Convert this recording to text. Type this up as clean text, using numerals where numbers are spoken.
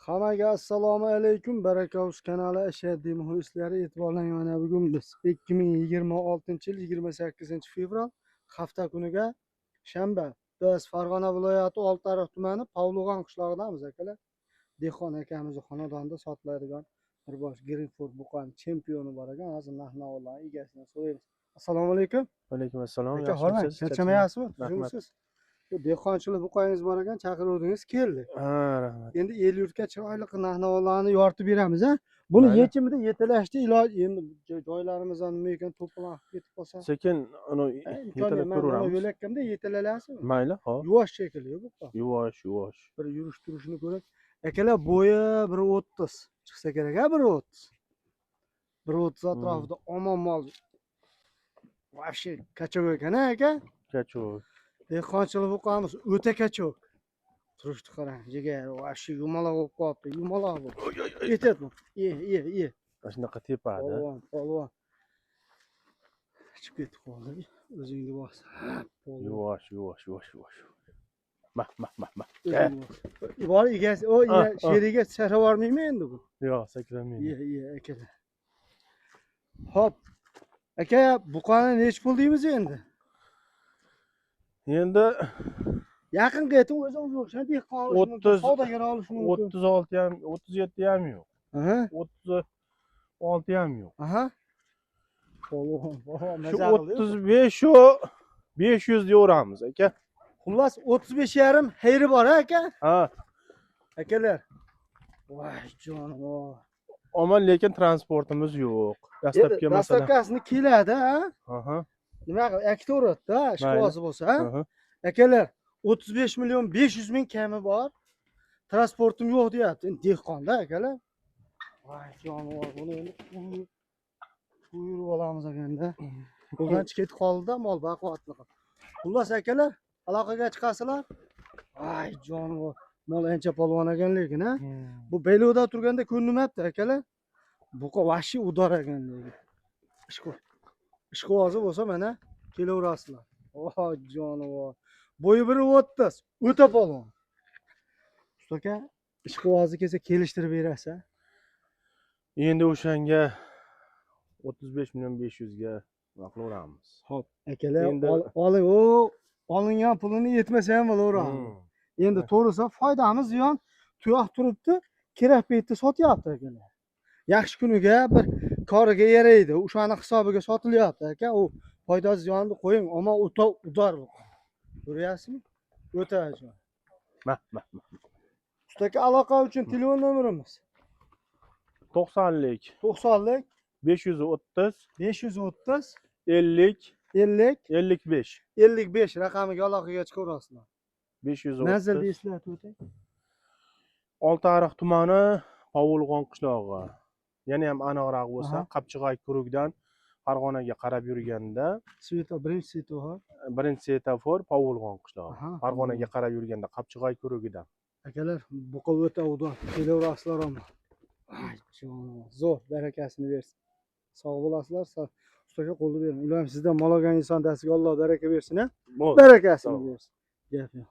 Hammaga assalomu alaykum. Barakavus kanali ashaddiy muxlislari e'tiborlang, mana bugun biz 2026-yil 28-fevral hafta kuniga shanba biz Farg'ona viloyati Oltiariq tumani Pavlug'on qishlog'idamiz akalar. Dehqon akamizni xonadonida sotiladigan bir bosh Greenford buqani chempioni bor ekan. Hozir narx-navolarni egasidan so'raymiz. Assalomu alaykum. Alaykum assalom. Aka, hormang, charchamayapsizmi? Rahmat. Dehqonchilik buqangiz bor ekan, chaqirdingiz, keldi. Ha, rahmat. Endi el yurtga chiroyli narx-navolarni yoritib beramiz ha. Buni yechimida yetalashda iloj, endi joylarimizdan nima ekan to'planib ketib qolsa. Sekin uni yetalab ko'raveramiz. Yo'lakkamda yetalalasizmi? Mayli, hop. Yuvosh shekilli bu. Yuvosh. Bir yurish turishini ko'rak. Akalar, bo'yi 1.30 chiqsa kerak, ha, 1.30. 1.30 atrofida omon mol. Вообще kachok ekan aka. Kachok. Dehqonchilik buqamiz o'ta kachok. Turishni qarang, jigar, вообще yumaloq bo'lib qolibdi, yumaloq bo'lib. Aytayapman. Ye. Mana shunaqa tepadi. Polvon. Chiqib ketib qoldi. O'zingni bos. Yuvosh. Mah. Bor egasi, sheriga chara bormaymi endi bu? Yo'q, sakramaydi. Ye, akalar. Hop. Aka, buqani nech pul deymiz endi? Endi Yaqinga ayting, o'zimiz o'xshan dehqon olish mumkin, savdogar olish mumkin. 36 ham, 37 ham yo'q. Aha. 36 ham yo'q. Aha. Shu 35 u 500 deyveramiz aka. Xullas 35,5 xayri bor aka. Ha. Akalar. Voy jonim. Omon, lekin transportimiz yo'q. Dastlabki masala. Dastlabkasini keladi, ha? Aha. Nima qilib aktorotda ishqozi bo'lsa, ha? Akalar, 35 million 500 ming kami bor. Transportim yo'q deyapti. Endi dehqonda akalar. Voy jonim, buni endi qo'yib olamiz ekanda. Qo'ldan chiqib qoldi-da, mol baquvvatli. Xullas akalar, aloqaga chiqasizlar. Voy jonim, mol ancha polvon ekan lekin, ha? Bu Beloda turganda ko'rinmayapti akalar. Buqa vashi udor ekan lekin. Ishqozi bo'lsa mana kelaverasizlar. Voy jonim. Bo'yi 1.30, o'ta polvon. Ustoka, ishqozi kelsa kelishtirib berasiz. Endi o'shanga 35 million 500 ga qilaveramiz. Xo'p, akalar, oling, olingan pulini yetmasa ham bo'laveradi. Endi to'g'risi foydamiz ziyon tuyoq turibdi, kerak paytda sotyapti akalar. Yaxshi kuniga bir koriga yaraydi, o'shani hisobiga sotilyapti aka. U foyda ziyonni qo'ying, ammo o'ta udor bu. Ko'ryapsizmi? O'ta ajoyib. Mah. Ustaka, aloqa uchun telefon nomerimiz 90lik 530 50 55 55 raqamiga aloqaga chiqaverasizlar. 530 Manzilni eslatib o'tay. Oltiariq tumani Pavlug'on qishlog'i. Yana ham aniqroq bo'lsa, Qapchig'ay ko'rigidan Farg'onaga qarab yurganda, birinchi svetofor Pavlug'on qishlog'i. Farg'onaga qarab yurganda Qapchig'ay ko'rigidan. Akalar, buqa o'ta udor. Kelaverasizlar ham. Ay jonim, zo'r, barakasini bersin. Sog' bo'lasizlar, ustaga qo'lni bering. Ilohim sizdan mol olgan inson dasiga Alloh baraka bersin, ha? Barakasini bersin. Gap yo'q.